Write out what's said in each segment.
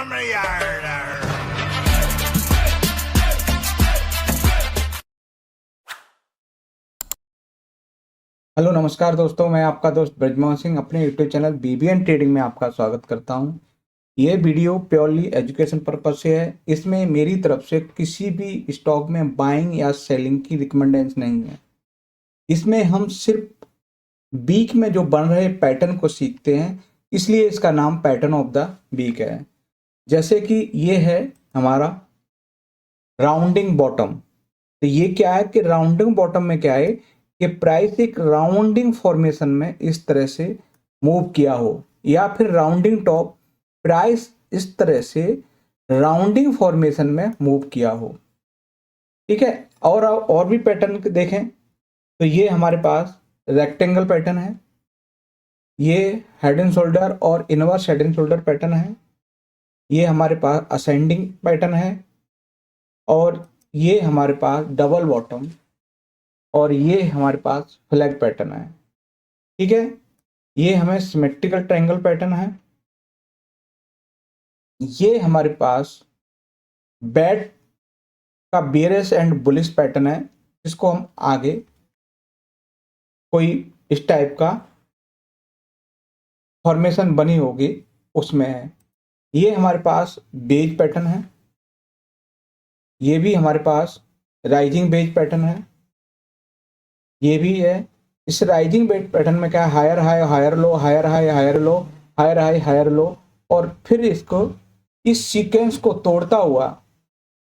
Hello नमस्कार दोस्तों, मैं आपका दोस्त ब्रजमोहन सिंह अपने यूट्यूब चैनल बीबीएन ट्रेडिंग में आपका स्वागत करता हूं। ये वीडियो प्योरली एजुकेशन पर्पज से है। इसमें मेरी तरफ से किसी भी स्टॉक में बाइंग या सेलिंग की रिकमेंडेशन नहीं है। इसमें हम सिर्फ वीक में जो बन रहे पैटर्न को सीखते हैं, इसलिए इसका नाम पैटर्न ऑफ द वीक है। जैसे कि ये है हमारा राउंडिंग बॉटम। तो ये क्या है कि राउंडिंग बॉटम में क्या है कि प्राइस एक राउंडिंग फॉर्मेशन में इस तरह से मूव किया हो, या फिर राउंडिंग टॉप प्राइस इस तरह से राउंडिंग फॉर्मेशन में मूव किया हो। ठीक है, और भी पैटर्न देखें तो ये हमारे पास रेक्टेंगल पैटर्न है, ये हेड एंड शोल्डर और inverse head and shoulder pattern है, ये हमारे पास असेंडिंग पैटर्न है, और ये हमारे पास डबल बॉटम, और ये हमारे पास फ्लैग पैटर्न है। ठीक है, ये हमें सिमेट्रिकल ट्रायंगल पैटर्न है, ये हमारे पास बैट का बेयरिश एंड बुलिश पैटर्न है, जिसको हम आगे कोई इस टाइप का फॉर्मेशन बनी होगी उसमें है। ये हमारे पास बेज पैटर्न है, ये भी हमारे पास राइजिंग बेज पैटर्न है, ये भी है। इस राइजिंग बेज पैटर्न में क्या है, higher high higher low, higher high higher low, higher high higher low, और फिर इसको इस सीक्वेंस को तोड़ता हुआ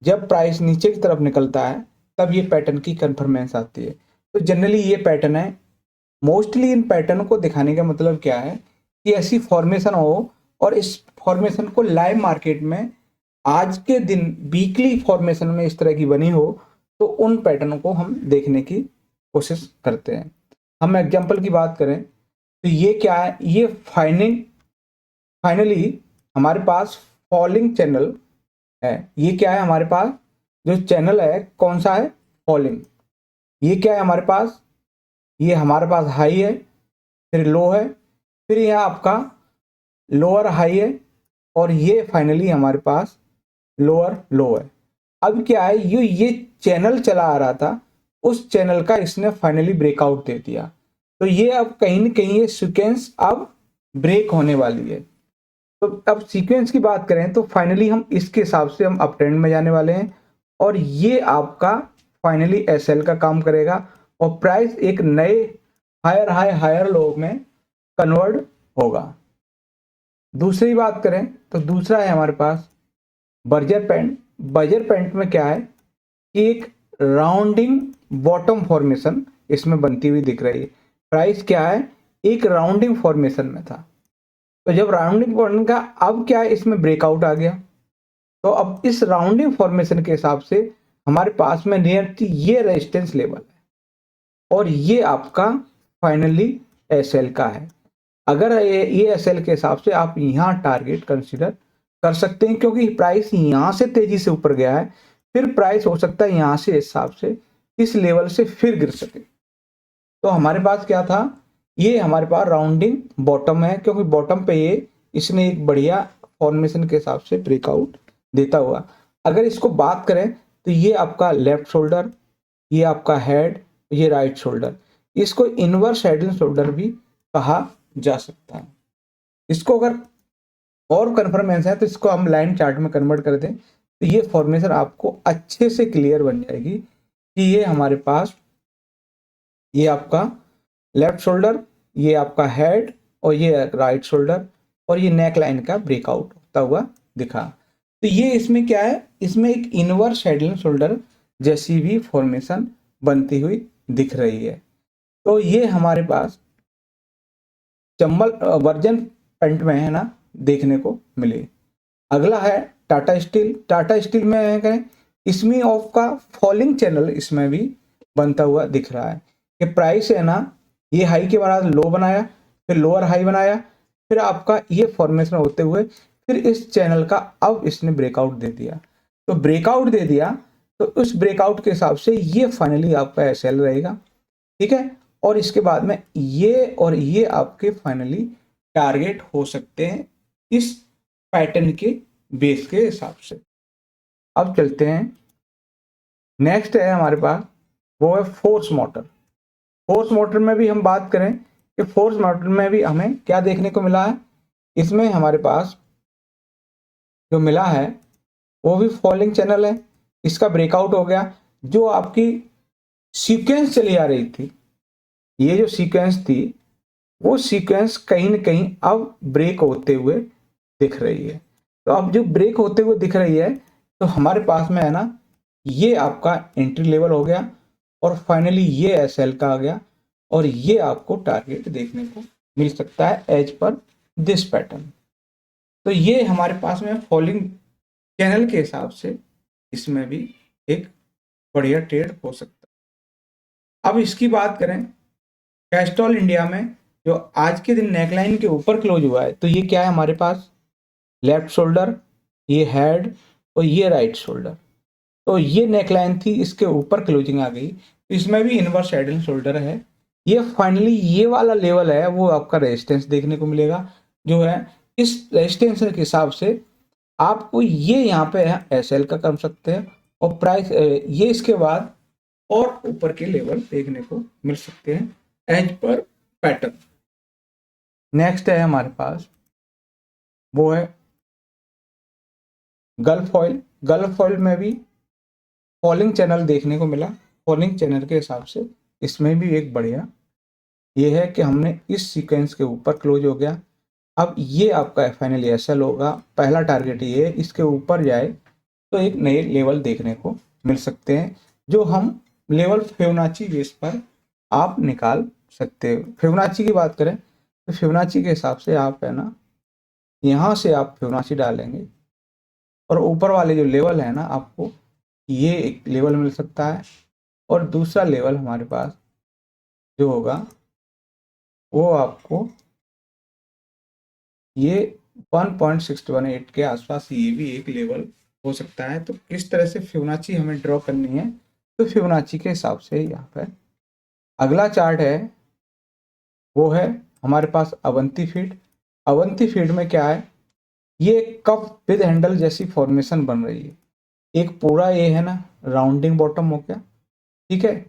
जब प्राइस नीचे की तरफ निकलता है तब ये पैटर्न की कन्फर्मेंस आती है। तो जनरली ये पैटर्न है। मोस्टली इन पैटर्न को दिखाने का मतलब क्या है कि ऐसी फॉर्मेशन हो, और इस फॉर्मेशन को लाइव मार्केट में आज के दिन वीकली फॉर्मेशन में इस तरह की बनी हो, तो उन पैटर्न को हम देखने की कोशिश करते हैं। हम एग्जांपल की बात करें तो ये क्या है, ये फाइनली हमारे पास फॉलिंग चैनल है। ये क्या है, हमारे पास जो चैनल है कौन सा है, फॉलिंग। ये क्या है हमारे पास, ये हमारे पास हाई है, फिर लो है, फिर यह आपका लोअर हाई है, और ये फाइनली हमारे पास लोअर लो है। अब क्या है, ये चैनल चला आ रहा था, उस चैनल का इसने फाइनली ब्रेकआउट दे दिया। तो ये अब कहीं ना कहीं ये सीक्वेंस अब ब्रेक होने वाली है। तो अब सीक्वेंस की बात करें तो फाइनली हम इसके हिसाब से हम अप ट्रेंड में जाने वाले हैं, और ये आपका फाइनली एसएल का काम करेगा, और प्राइस एक नए हायर हाई हायर लो में कन्वर्ट होगा। दूसरी बात करें तो दूसरा है हमारे पास बर्जर पैंट। बर्जर पैंट में क्या है कि एक राउंडिंग बॉटम फॉर्मेशन इसमें बनती हुई दिख रही है। प्राइस क्या है, एक राउंडिंग फॉर्मेशन में था, तो जब राउंडिंग फॉर्मेशन का अब क्या है, इसमें ब्रेकआउट आ गया। तो अब इस राउंडिंग फॉर्मेशन के हिसाब से हमारे पास में नियर ये रेजिस्टेंस लेवल है, और ये आपका फाइनली एसएल का है। अगर ये एसएल के हिसाब से आप यहाँ टारगेट कंसीडर कर सकते हैं, क्योंकि प्राइस यहाँ से तेजी से ऊपर गया है, फिर प्राइस हो सकता है यहाँ से हिसाब से इस लेवल से फिर गिर सके। तो हमारे पास क्या था, ये हमारे पास राउंडिंग बॉटम है, क्योंकि बॉटम पे ये इसने एक बढ़िया फॉर्मेशन के हिसाब से ब्रेकआउट देता हुआ। अगर इसको बात करें तो ये आपका लेफ्ट शोल्डर, ये आपका हेड, ये राइट शोल्डर, इसको इनवर्स हेड एंड शोल्डर भी कहा जा सकता है। इसको अगर और कन्फर्मेशन है तो इसको हम लाइन चार्ट में कन्वर्ट कर दें तो ये फॉर्मेशन आपको अच्छे से क्लियर बन जाएगी कि ये हमारे पास ये आपका लेफ्ट शोल्डर, ये आपका हेड, और ये राइट शोल्डर, और ये नेक लाइन का ब्रेकआउट होता हुआ दिखा। तो ये इसमें क्या है, इसमें एक इनवर्स हेड एंड शोल्डर जैसी भी फॉर्मेशन बनती हुई दिख रही है। तो ये हमारे पास चंबल वर्जन पेंट में है ना देखने को मिले। अगला है टाटा स्टील। टाटा स्टील में है इसमें ऑफ का फॉलिंग चैनल इसमें भी बनता हुआ दिख रहा है कि प्राइस है ना, ये हाई के बाद लो बनाया, फिर लोअर हाई बनाया, फिर आपका ये फॉर्मेशन होते हुए फिर इस चैनल का अब इसने ब्रेकआउट दे दिया। तो ब्रेकआउट दे दिया तो उस ब्रेकआउट के हिसाब से ये फाइनली आपका एसएल रहेगा। ठीक है, और इसके बाद में ये और ये आपके फाइनली टारगेट हो सकते हैं इस पैटर्न के बेस के हिसाब से। अब चलते हैं, नेक्स्ट है हमारे पास, वो है फोर्स मोटर। फोर्स मोटर में भी हम बात करें कि फोर्स मोटर में भी हमें क्या देखने को मिला है, इसमें हमारे पास जो मिला है वो भी फॉलिंग चैनल है, इसका ब्रेकआउट हो गया। जो आपकी सीक्वेंस चली आ रही थी, ये जो सीक्वेंस थी वो सीक्वेंस कहीं ना कहीं अब ब्रेक होते हुए दिख रही है। तो अब जो ब्रेक होते हुए दिख रही है, तो हमारे पास में है ना, ये आपका एंट्री लेवल हो गया और फाइनली ये एसएल का आ गया और ये आपको टारगेट देखने को मिल सकता है एज पर दिस पैटर्न। तो ये हमारे पास में फॉलिंग चैनल के हिसाब से इसमें भी एक बढ़िया ट्रेड हो सकता है। अब इसकी बात करें कैस्ट्रॉल इंडिया में, जो आज के दिन नेकलाइन के ऊपर क्लोज हुआ है, तो ये क्या है हमारे पास, लेफ्ट शोल्डर, ये हेड और ये राइट शोल्डर। तो ये नेकलाइन थी, इसके ऊपर क्लोजिंग आ गई, तो इसमें भी इनवर्स हेड एंड शोल्डर है। ये फाइनली ये वाला लेवल है वो आपका रेजिस्टेंस देखने को मिलेगा, जो है इस रेजिस्टेंस के हिसाब से आपको ये यहाँ पे है एसएल का कर सकते हैं और प्राइस ये इसके बाद और ऊपर के लेवल देखने को मिल सकते हैं एज पर पैटर्न। नेक्स्ट है हमारे पास, वो है गल्फ ऑयल। गल्फ ऑयल में भी फॉलिंग चैनल देखने को मिला। फॉलिंग चैनल के हिसाब से इसमें भी एक बढ़िया ये है कि हमने इस सीक्वेंस के ऊपर क्लोज हो गया। अब ये आपका फाइनली एसएल होगा, पहला टारगेट ये है, इसके ऊपर जाए तो एक नए लेवल देखने को मिल सकते हैं, जो हम लेवल फिबोनाची बेस पर आप निकाल सकते हो। फिबोनाची की बात करें तो फिबोनाची के हिसाब से आप है ना, यहाँ से आप फिबोनाची डालेंगे और ऊपर वाले जो लेवल है ना, आपको ये एक लेवल मिल सकता है और दूसरा लेवल हमारे पास जो होगा वो आपको ये 1.618 के आसपास ये भी एक लेवल हो सकता है। तो किस तरह से फिबोनाची हमें ड्रॉ करनी है, तो फिबोनाची के हिसाब से यहाँ पर अगला चार्ट है वो है हमारे पास अवंती फीड। अवंती फीड में क्या है, ये कप विद हैंडल जैसी फॉर्मेशन बन रही है। एक पूरा ये है ना राउंडिंग बॉटम हो गया, ठीक है,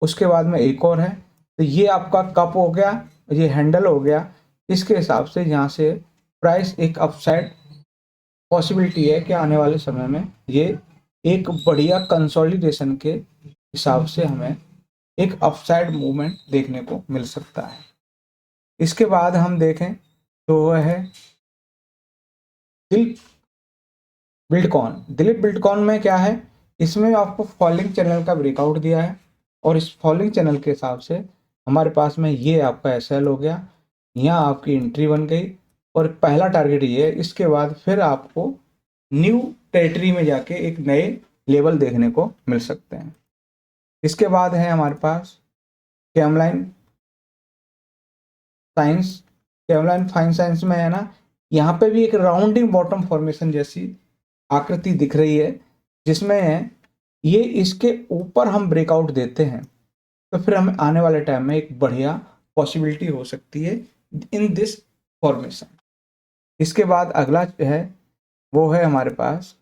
उसके बाद में एक और है, तो ये आपका कप हो गया, ये हैंडल हो गया। इसके हिसाब से यहाँ से प्राइस एक अपसाइड पॉसिबिलिटी है कि आने वाले समय में ये एक बढ़िया कंसोलिडेशन के हिसाब से हमें एक अपसाइड मूवमेंट देखने को मिल सकता है। इसके बाद हम देखें तो वह है दिलीप बिल्डकॉन। दिलीप बिल्डकॉन में क्या है, इसमें आपको फॉलिंग चैनल का ब्रेकआउट दिया है और इस फॉलिंग चैनल के हिसाब से हमारे पास में ये आपका एसएल हो गया, यहाँ आपकी एंट्री बन गई और पहला टारगेट ये है। इसके बाद फिर आपको न्यू टेरिटरी में जाके एक नए लेवल देखने को मिल सकते हैं। इसके बाद है हमारे पास कैमलाइन साइंस। कैमलाइन फाइन साइंस में है ना, यहाँ पे भी एक राउंडिंग बॉटम फॉर्मेशन जैसी आकृति दिख रही है, जिसमें है ये इसके ऊपर हम ब्रेकआउट देते हैं तो फिर हमें आने वाले टाइम में एक बढ़िया पॉसिबिलिटी हो सकती है इन दिस फॉर्मेशन। इसके बाद अगला है वो है हमारे पास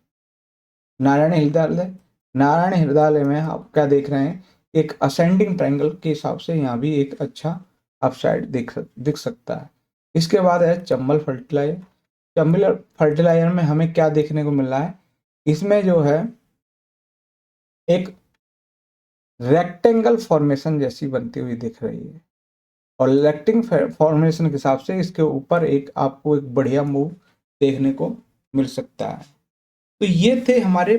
नारायण हृदयालय। नारायण हृदयालय में आप क्या देख रहे हैं, एक असेंडिंग ट्रायंगल के हिसाब से यहाँ भी एक अच्छा अपसाइड दिख सकता है। इसके बाद है चंबल फर्टिलाइजर। चंबल फर्टिलाइजर में हमें क्या देखने को मिल रहा है, इसमें जो है एक रेक्टेंगल फॉर्मेशन जैसी बनती हुई दिख रही है और रेक्टेंगल फॉर्मेशन के हिसाब से इसके ऊपर एक आपको एक बढ़िया मूव देखने को मिल सकता है। तो ये थे हमारे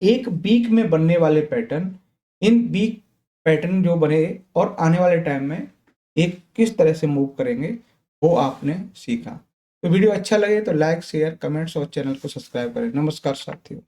एक वीक में बनने वाले पैटर्न। इन वीक पैटर्न जो बने और आने वाले टाइम में एक किस तरह से मूव करेंगे वो आपने सीखा। तो वीडियो अच्छा लगे तो लाइक शेयर कमेंट्स और चैनल को सब्सक्राइब करें। नमस्कार साथियों।